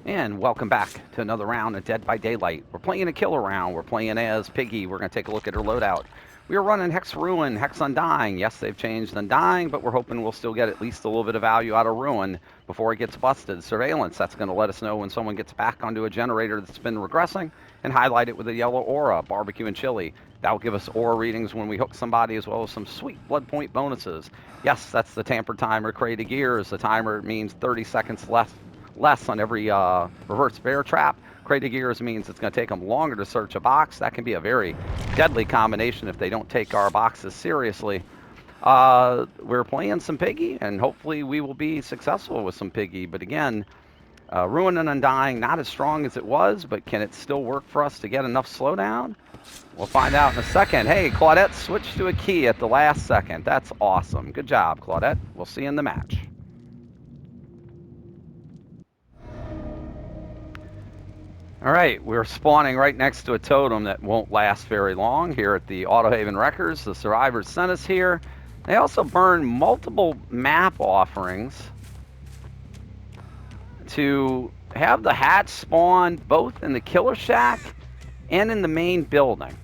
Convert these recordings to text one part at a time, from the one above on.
And welcome back to another round of Dead by Daylight. We're playing a killer round. We're playing as Piggy. We're going to take a look at her loadout. We are running Hex Ruin, Hex Undying. Yes, they've changed Undying, but we're hoping we'll still get at least a little bit of value out of Ruin before it gets busted. Surveillance, that's going to let us know when someone gets back onto a generator that's been regressing and highlight it with a yellow aura. Barbecue and chili. That'll give us aura readings when we hook somebody as well as some sweet blood point bonuses. Yes, that's the tamper timer. Crate of gears. The timer means 30 seconds less on every reverse bear trap. Crate of gears means it's going to take them longer to search a box. That can be a very deadly combination if they don't take our boxes seriously. We're playing some Piggy, and hopefully we will be successful with some Piggy. But again, Ruin and Undying, not as strong as it was, but can it still work for us to get enough slowdown? We'll find out in a second. Hey, Claudette switched to a key at the last second. That's awesome. Good job, Claudette. We'll see you in the match. All right, we're spawning right next to a totem that won't last very long here at the Autohaven Wreckers. The survivors sent us here. They also burn multiple map offerings to have the hatch spawn both in the killer shack and in the main building.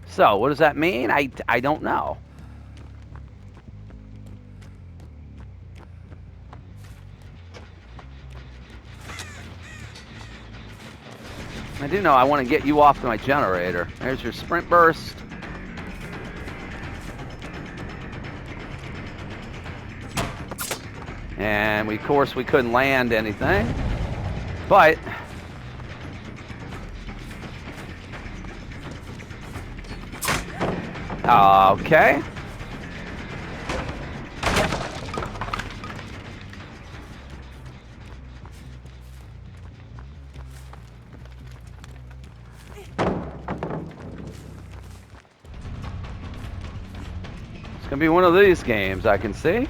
So what does that mean? I don't know. I do know I want to get you off to my generator. There's your sprint burst. And of course we couldn't land anything. But okay. It's gonna be one of these games, I can see.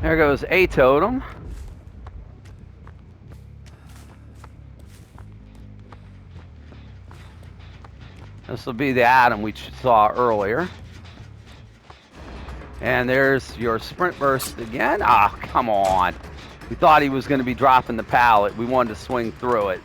There goes a totem. This will be the Atom we saw earlier. And there's your sprint burst again. Ah, oh, come on. We thought he was going to be dropping the pallet. We wanted to swing through it.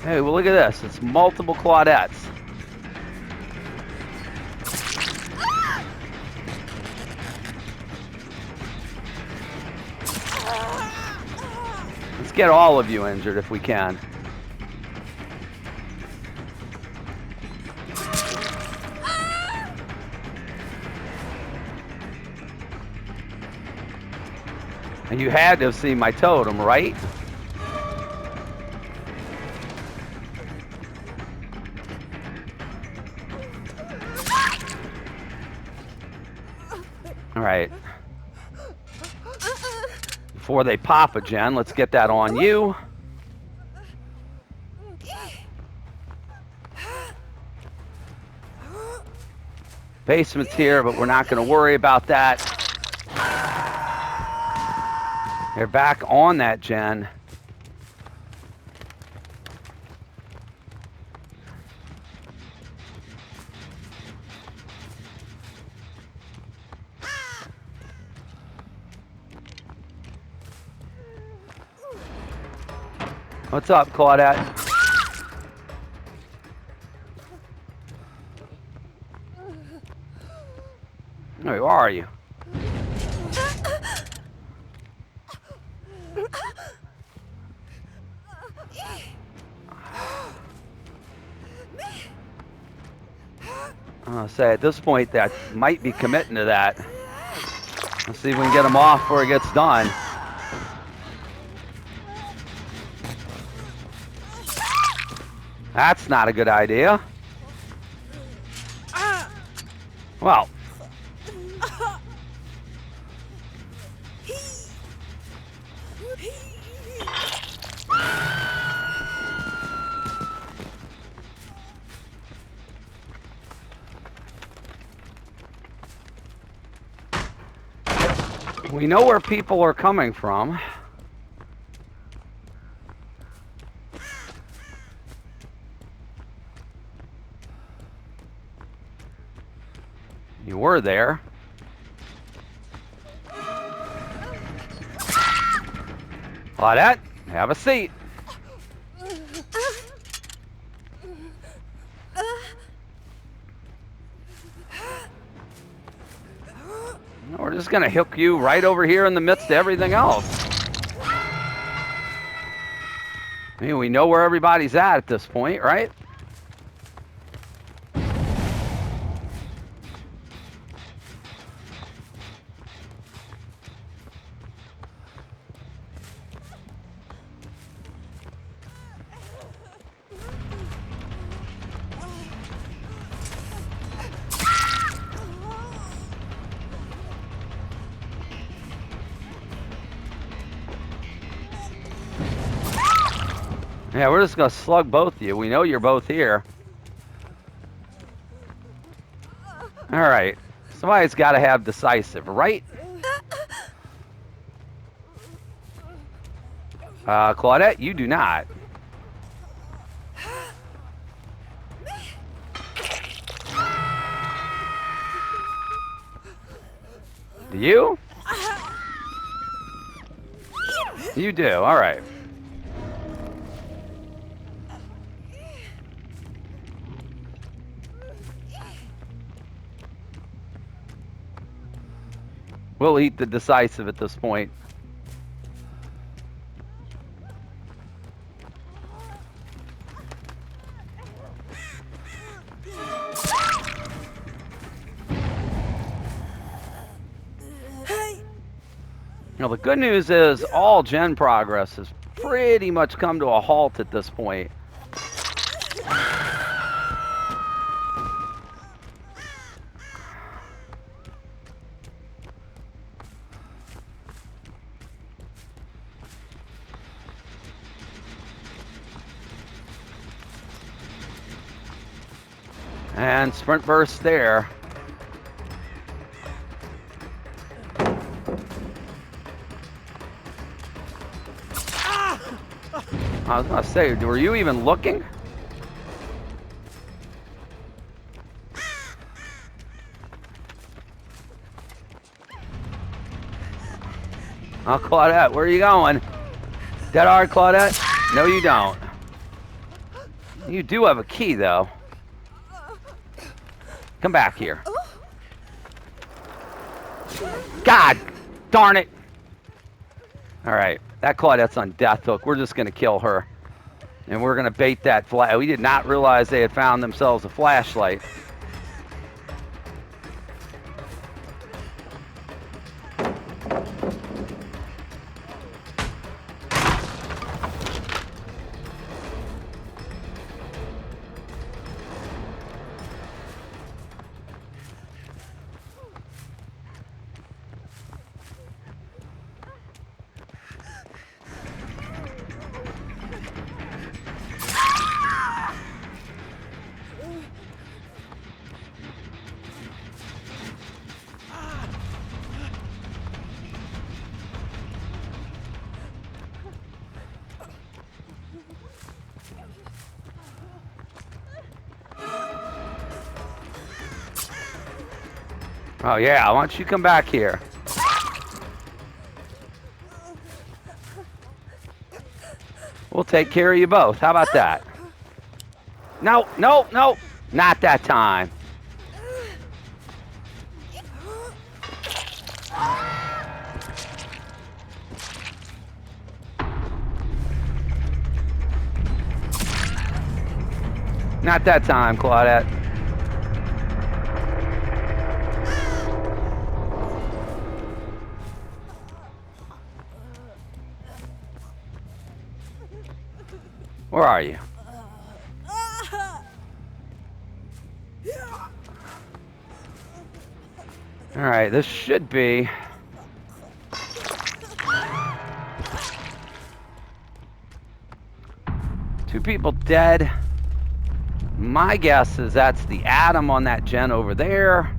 Hey, well, look at this. It's multiple Claudettes. Let's get all of you injured if we can. And you had to have seen my totem, right? All right. Before they pop a gen, let's get that on you. Basement's here, but we're not going to worry about that. They're back on that gen. What's up, Claudette? Where are you? I'll say at this point that might be committing to that. Let's see if we can get him off before it gets done. That's not a good idea. Well. We know where people are coming from. You were there. Claudette, have a seat. We're just going to hook you right over here in the midst of everything else. I mean, we know where everybody's at this point, right? Yeah, we're just going to slug both of you. We know you're both here. All right. Somebody's got to have decisive, right? Claudette, you do not. Do you? You do. All right. We'll eat the decisive at this point. Now, the good news is all gen progress has pretty much come to a halt at this point. And sprint burst there. I was going to say, were you even looking? Oh, Claudette, where are you going? Dead hard, Claudette? No, you don't. You do have a key, though. Come back here. God darn it. All right, that Claudette's on death hook. We're just going to kill her. And we're going to bait that flash. We did not realize they had found themselves a flashlight. Oh, yeah, why don't you come back here? We'll take care of you both. How about that? No, no, no, not that time. Not that time, Claudette. Where are you? All right, this should be... two people dead. My guess is that's the atom on that gen over there.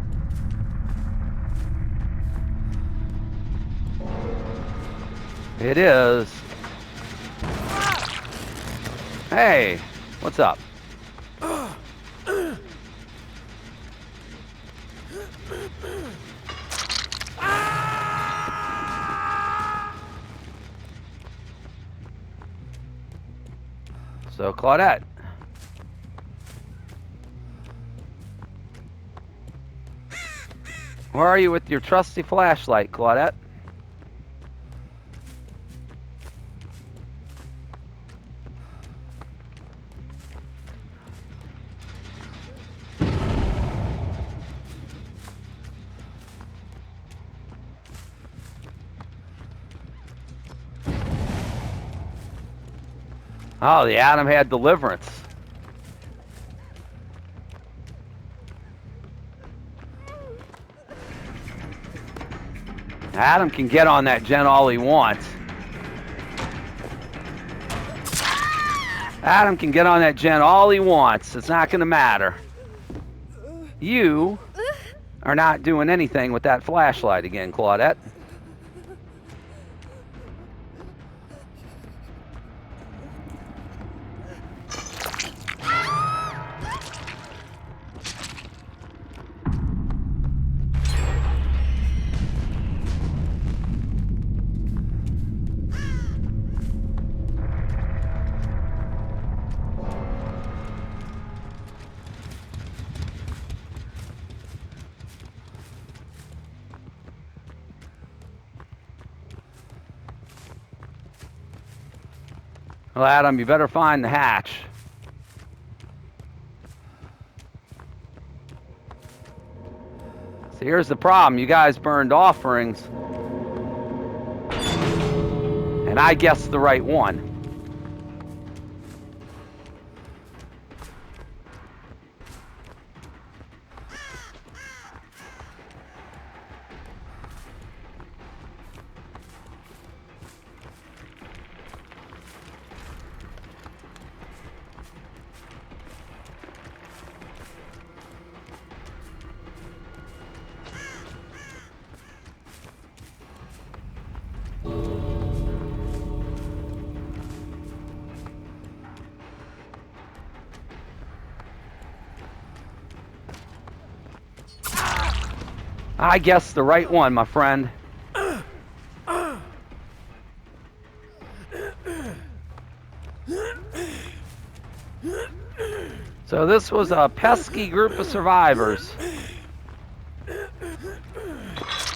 It is. Hey, what's up? So, Claudette. Where are you with your trusty flashlight, Claudette? Oh, the Adam had deliverance. Adam can get on that gen all he wants. Adam can get on that gen all he wants. It's not going to matter. You are not doing anything with that flashlight again, Claudette. Well, Adam, you better find the hatch. So here's the problem. You guys burned offerings. And I guessed the right one. I guessed the right one, my friend. So this was a pesky group of survivors.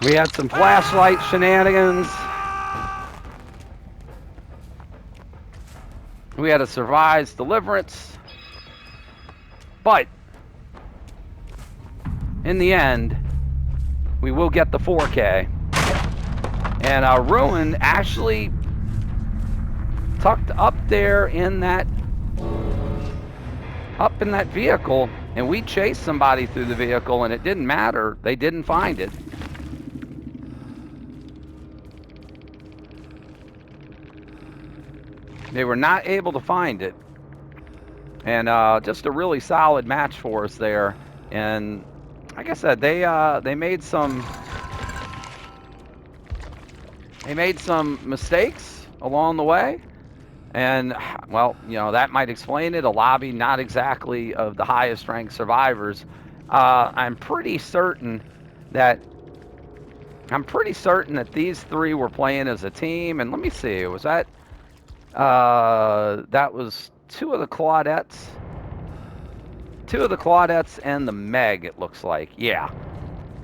We had some flashlight shenanigans. We had a survivor's deliverance. But in the end, we will get the 4K. And Ruin actually tucked up there in that vehicle, and we chased somebody through the vehicle, and it didn't matter. They didn't find it. They were not able to find it. And just a really solid match for us there. And like I said, they made some mistakes along the way. And, well, you know, that might explain it. A lobby not exactly of the highest ranked survivors. I'm pretty certain that these three were playing as a team. And let me see, was that was two of the Claudettes and the Meg, it looks like. Yeah,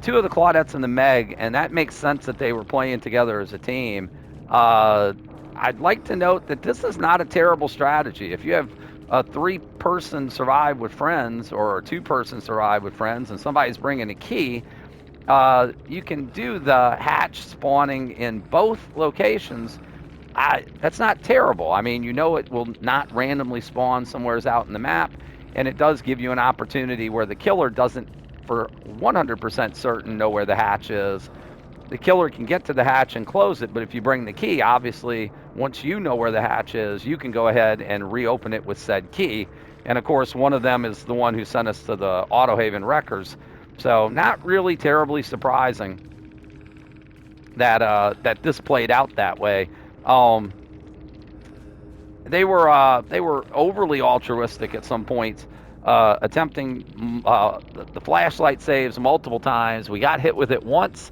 two of the Claudettes and the Meg, and that makes sense that they were playing together as a team. I'd like to note that this is not a terrible strategy. If you have a 3-person survive with friends or a 2-person survive with friends and somebody's bringing a key, you can do the hatch spawning in both locations. That's not terrible. I mean, you know it will not randomly spawn somewhere out in the map, and it does give you an opportunity where the killer doesn't, for 100% certain, know where the hatch is. The killer can get to the hatch and close it, but if you bring the key, obviously, once you know where the hatch is, you can go ahead and reopen it with said key. And of course, one of them is the one who sent us to the Autohaven Wreckers. So not really terribly surprising that that this played out that way. Um, they were overly altruistic at some points, attempting the flashlight saves multiple times. We got hit with it once,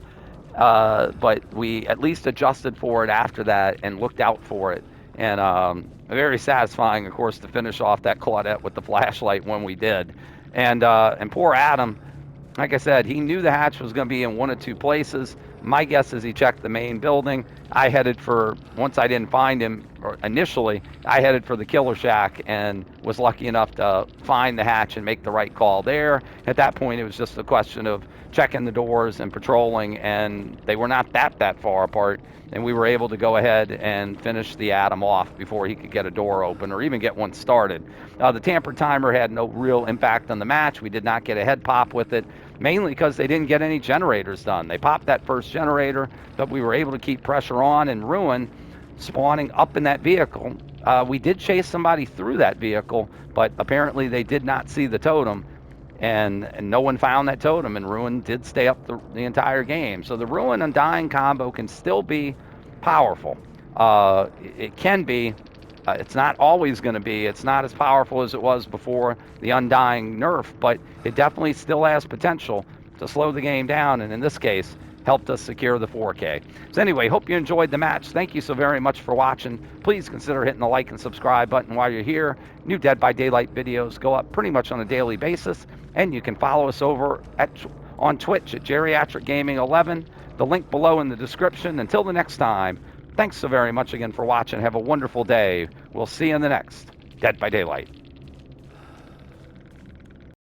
but we at least adjusted for it after that and looked out for it. And very satisfying, of course, to finish off that Claudette with the flashlight when we did. And poor Adam, like I said, he knew the hatch was going to be in one of two places. My guess is he checked the main building. I headed for, once I didn't find him initially, I headed for the killer shack and was lucky enough to find the hatch and make the right call there. At that point, it was just a question of checking the doors and patrolling, and they were not that far apart. And we were able to go ahead and finish the Atom off before he could get a door open or even get one started. The tamper timer had no real impact on the match. We did not get a head pop with it, mainly because they didn't get any generators done. They popped that first generator, but we were able to keep pressure on and Ruin spawning up in that vehicle. We did chase somebody through that vehicle, but apparently they did not see the totem, and no one found that totem, and Ruin did stay up the entire game. So the Ruin Undying combo can still be powerful. It can be. It's not always going to be. It's not as powerful as it was before the Undying nerf, but it definitely still has potential to slow the game down, and in this case, helped us secure the 4K. So anyway, hope you enjoyed the match. Thank you so very much for watching. Please consider hitting the like and subscribe button while you're here. New Dead by Daylight videos go up pretty much on a daily basis, and you can follow us over on Twitch at Geriatric Gaming 11. The link below in the description. Until the next time, thanks so very much again for watching. Have a wonderful day. We'll see you in the next Dead by Daylight.